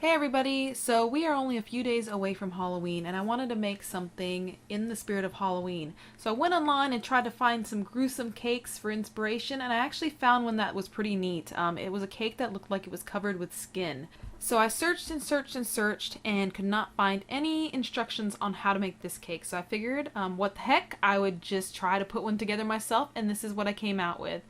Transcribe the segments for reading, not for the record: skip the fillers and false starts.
Hey everybody, so we are only a few days away from Halloween and I wanted to make something in the spirit of Halloween. So I went online and tried to find some gruesome cakes for inspiration and I actually found one that was pretty neat. It was a cake that looked like it was covered with skin. So I searched and searched and searched and could not find any instructions on how to make this cake. So I figured, what the heck, I would just try to put one together myself, and this is what I came out with.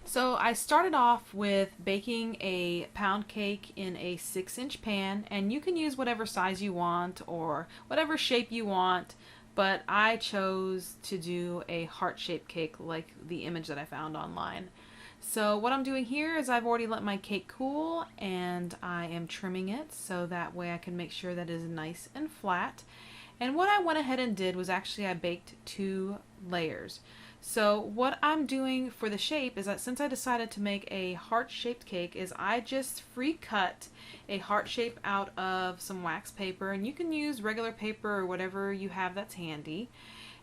So I started off with baking a pound cake in a 6-inch pan, and you can use whatever size you want or whatever shape you want, but I chose to do a heart-shaped cake like the image that I found online. So what I'm doing here is I've already let my cake cool and I am trimming it so that way I can make sure that it is nice and flat. And what I went ahead and did was actually I baked 2 layers. So what I'm doing for the shape is that since I decided to make a heart-shaped cake is I just free cut a heart shape out of some wax paper, and you can use regular paper or whatever you have that's handy.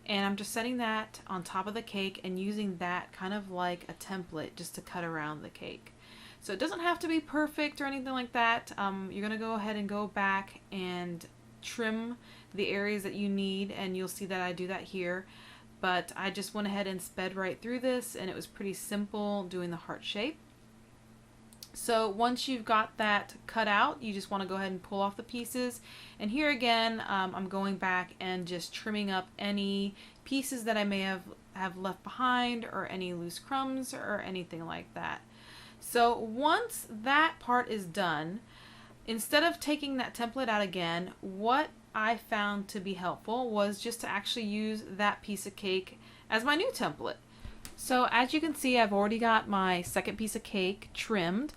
And I'm just setting that on top of the cake and using that kind of like a template just to cut around the cake. So it doesn't have to be perfect or anything like that. You're going to go ahead and go back and trim the areas that you need, and you'll see that I do that here. But I just went ahead and sped right through this, and it was pretty simple doing the heart shape. So once you've got that cut out, you just want to go ahead and pull off the pieces. And here again, I'm going back and just trimming up any pieces that I may have left behind, or any loose crumbs or anything like that. So once that part is done, instead of taking that template out again, what I found to be helpful was just to actually use that piece of cake as my new template. So as you can see, I've already got my second piece of cake trimmed,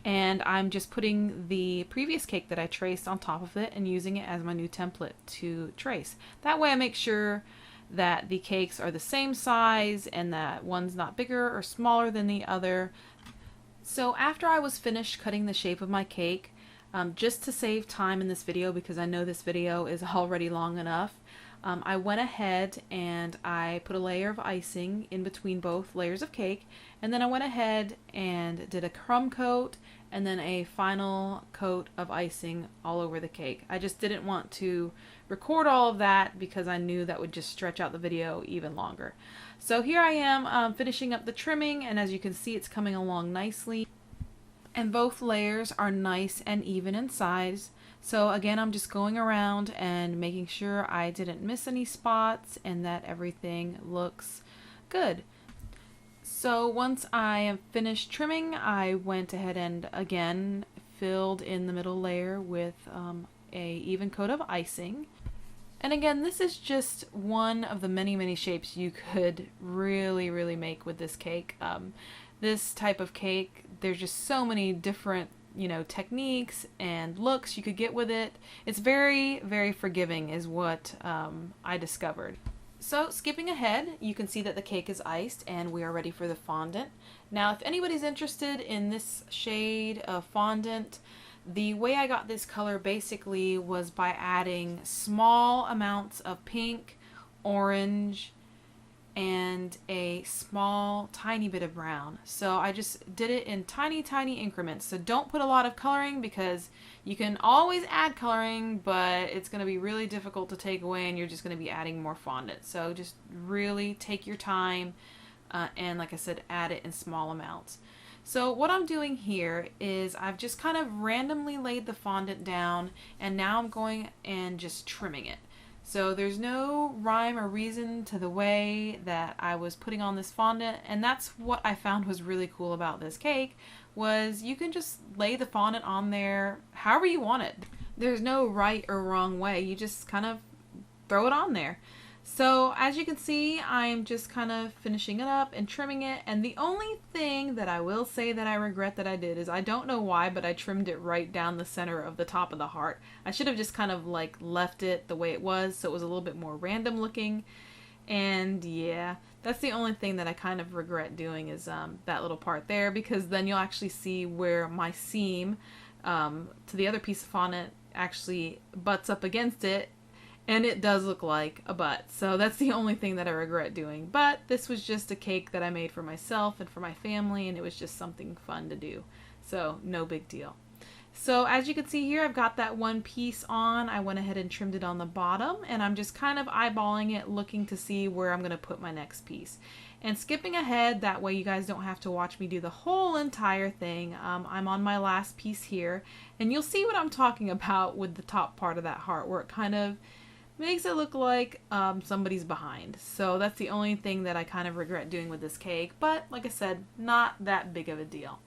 and I'm just putting the previous cake that I traced on top of it and using it as my new template to trace. That way I make sure that the cakes are the same size and that one's not bigger or smaller than the other. So after I was finished cutting the shape of my cake, just to save time in this video, because I know this video is already long enough, I went ahead and I put a layer of icing in between both layers of cake, and then I went ahead and did a crumb coat and then a final coat of icing all over the cake. I just didn't want to record all of that because I knew that would just stretch out the video even longer. So here I am finishing up the trimming, and as you can see, it's coming along nicely. And both layers are nice and even in size. So again, I'm just going around and making sure I didn't miss any spots and that everything looks good. So once I am finished trimming, I went ahead and again filled in the middle layer with a even coat of icing. And again, this is just one of the many shapes you could really make with this cake. This type of cake, there's just so many different, techniques and looks you could get with it. It's very forgiving is what I discovered. So skipping ahead, you can see that the cake is iced and we are ready for the fondant. Now, if anybody's interested in this shade of fondant, the way I got this color basically was by adding small amounts of pink, orange, and a small tiny bit of brown. So I just did it in tiny increments. So don't put a lot of coloring, because you can always add coloring, but it's going to be really difficult to take away and you're just going to be adding more fondant. So just really take your time and, like I said, add it in small amounts. So what I'm doing here is I've just kind of randomly laid the fondant down, and now I'm going and just trimming it. So there's no rhyme or reason to the way that I was putting on this fondant, and that's what I found was really cool about this cake, was you can just lay the fondant on there however you want it. There's no right or wrong way, you just kind of throw it on there. So as you can see, I'm just kind of finishing it up and trimming it, and the only thing that I will say that I regret that I did is, I don't know why, but I trimmed it right down the center of the top of the heart. I should have just kind of like left it the way it was so it was a little bit more random looking, and yeah, that's the only thing that I kind of regret doing is that little part there, because then you'll actually see where my seam to the other piece of fondant actually butts up against it. And it does look like a butt. So that's the only thing that I regret doing. But this was just a cake that I made for myself and for my family, and it was just something fun to do. So no big deal. So as you can see here, I've got that one piece on. I went ahead and trimmed it on the bottom, and I'm just kind of eyeballing it, looking to see where I'm going to put my next piece. And skipping ahead, that way you guys don't have to watch me do the whole entire thing. I'm on my last piece here, and you'll see what I'm talking about with the top part of that heart, where it kind of makes it look like somebody's behind. So that's the only thing that I kind of regret doing with this cake, but like I said, not that big of a deal.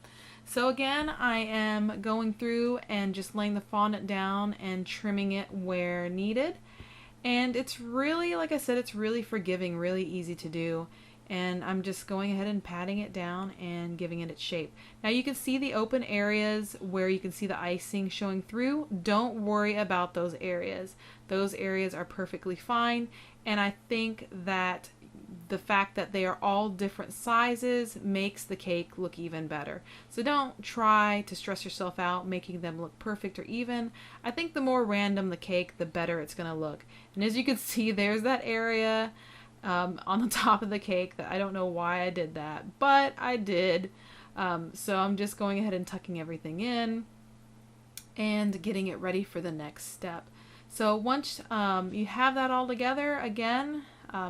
So again, I am going through and just laying the fondant down and trimming it where needed. And it's really, like I said, it's really forgiving, really easy to do. And I'm just going ahead and patting it down and giving it its shape. Now you can see the open areas where you can see the icing showing through. Don't worry about those areas. Those areas are perfectly fine. And I think that the fact that they are all different sizes makes the cake look even better. So don't try to stress yourself out making them look perfect or even. I think the more random the cake, the better it's going to look. And as you can see, there's that area on the top of the cake that I don't know why I did that, but I did. So I'm just going ahead and tucking everything in and getting it ready for the next step. So once you have that all together, again,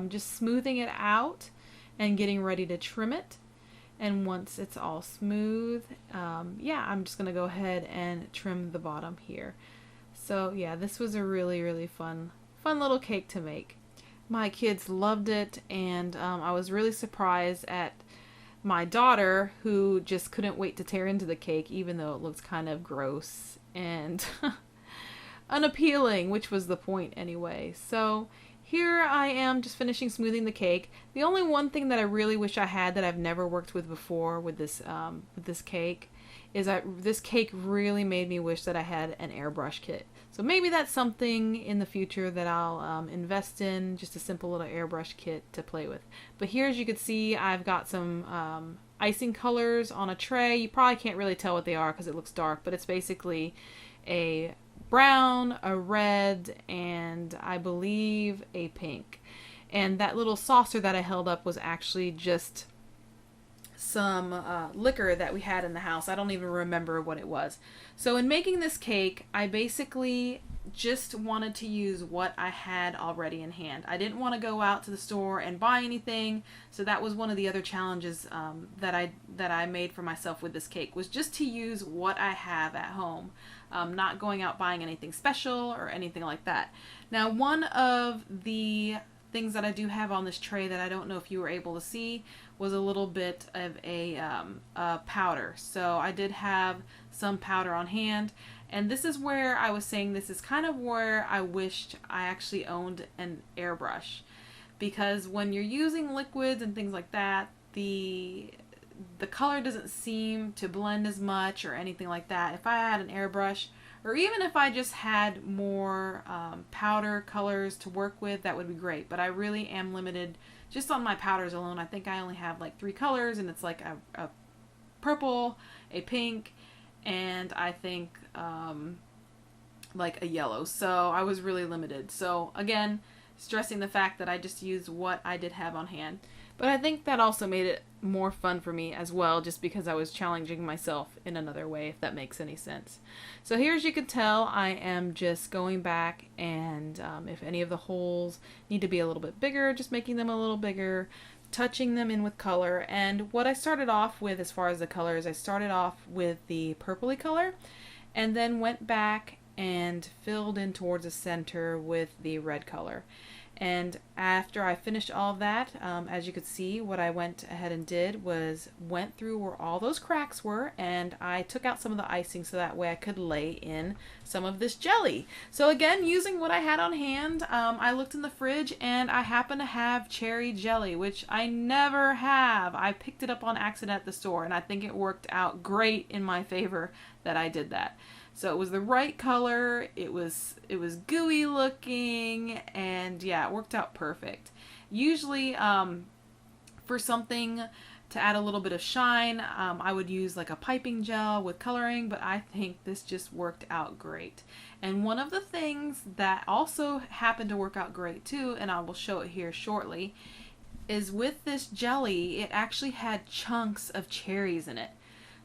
just smoothing it out and getting ready to trim it. And once it's all smooth, yeah, I'm just going to go ahead and trim the bottom here. So yeah, this was a really fun little cake to make. My kids loved it, and I was really surprised at my daughter, who just couldn't wait to tear into the cake, even though it looks kind of gross and unappealing, which was the point anyway. So here I am just finishing smoothing the cake. The only one thing that I really wish I had that I've never worked with before with this cake is this cake really made me wish that I had an airbrush kit. So maybe that's something in the future that I'll invest in, just a simple little airbrush kit to play with. But here, as you can see, I've got some icing colors on a tray. You probably can't really tell what they are because it looks dark, but it's basically a brown, a red, and I believe a pink. And that little saucer that I held up was actually just some liquor that we had in the house. I don't even remember what it was. So in making this cake, I basically just wanted to use what I had already in hand. I didn't want to go out to the store and buy anything, so that was one of the other challenges that I made for myself with this cake, was just to use what I have at home, not going out buying anything special or anything like that. Now, one of the things that I do have on this tray that I don't know if you were able to see was a little bit of a powder. So I did have some powder on hand, and this is where I was saying this is kind of where I wished I actually owned an airbrush, because when you're using liquids and things like that, the color doesn't seem to blend as much or anything like that. If I had an airbrush, or even if I just had more powder colors to work with, that would be great. But I really am limited just on my powders alone. I think I only have like 3 colors, and it's like a purple, a pink, and I think like a yellow. So I was really limited. So again, stressing the fact that I just used what I did have on hand. But I think that also made it more fun for me as well, just because I was challenging myself in another way, if that makes any sense. So here, as you can tell, I am just going back, and if any of the holes need to be a little bit bigger, just making them a little bigger, touching them in with color. And what I started off with as far as the colors, I started off with the purpley color, and then went back and filled in towards the center with the red color. And after I finished all of that, as you could see, what I went ahead and did was went through where all those cracks were, and I took out some of the icing so that way I could lay in some of this jelly. So again, using what I had on hand, I looked in the fridge and I happen to have cherry jelly, which I never have. I picked it up on accident at the store, and I think it worked out great in my favor that I did that. So it was the right color, it was gooey looking, and yeah, it worked out perfect. Usually for something to add a little bit of shine, I would use like a piping gel with coloring, but I think this just worked out great. And one of the things that also happened to work out great too, and I will show it here shortly, is with this jelly, it actually had chunks of cherries in it.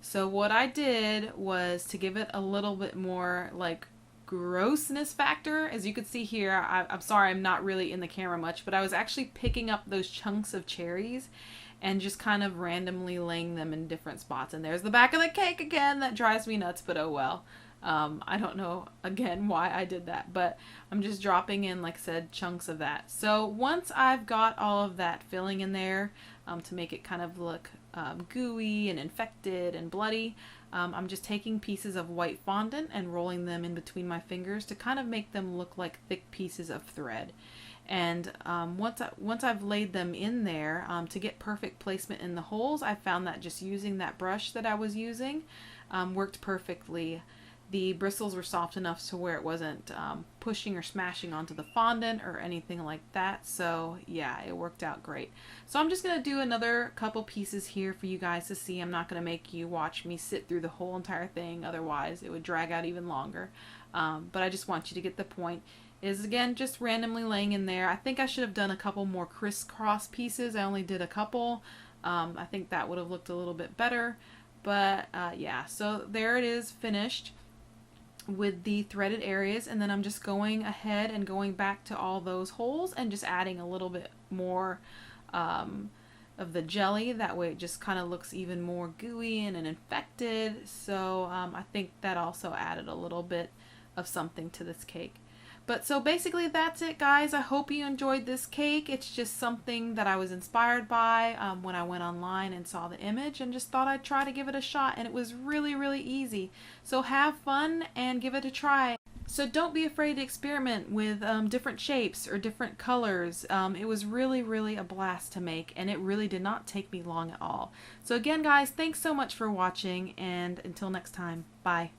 So what I did was to give it a little bit more like grossness factor. As you can see here, I'm sorry I'm not really in the camera much, but I was actually picking up those chunks of cherries and just kind of randomly laying them in different spots. And there's the back of the cake again. That drives me nuts, but oh well. I don't know, again, why I did that, but I'm just dropping in, like I said, chunks of that. So once I've got all of that filling in there to make it kind of look gooey and infected and bloody, I'm just taking pieces of white fondant and rolling them in between my fingers to kind of make them look like thick pieces of thread. And once I've laid them in there, to get perfect placement in the holes, I found that just using that brush that I was using worked perfectly. The bristles were soft enough to where it wasn't pushing or smashing onto the fondant or anything like that. So yeah, it worked out great. So I'm just going to do another couple pieces here for you guys to see. I'm not going to make you watch me sit through the whole entire thing. Otherwise, it would drag out even longer. But I just want you to get the point. Is again just randomly laying in there. I think I should have done a couple more crisscross pieces. I only did a couple. I think that would have looked a little bit better. But yeah, so there it is finished with the threaded areas, and then I'm just going ahead and going back to all those holes and just adding a little bit more of the jelly. That way it just kind of looks even more gooey and infected. So I think that also added a little bit of something to this cake. But so basically that's it, guys. I hope you enjoyed this cake. It's just something that I was inspired by when I went online and saw the image and just thought I'd try to give it a shot, and it was really, really easy. So have fun and give it a try. So don't be afraid to experiment with different shapes or different colors. It was really, really a blast to make, and it really did not take me long at all. So again, guys, thanks so much for watching, and until next time, bye.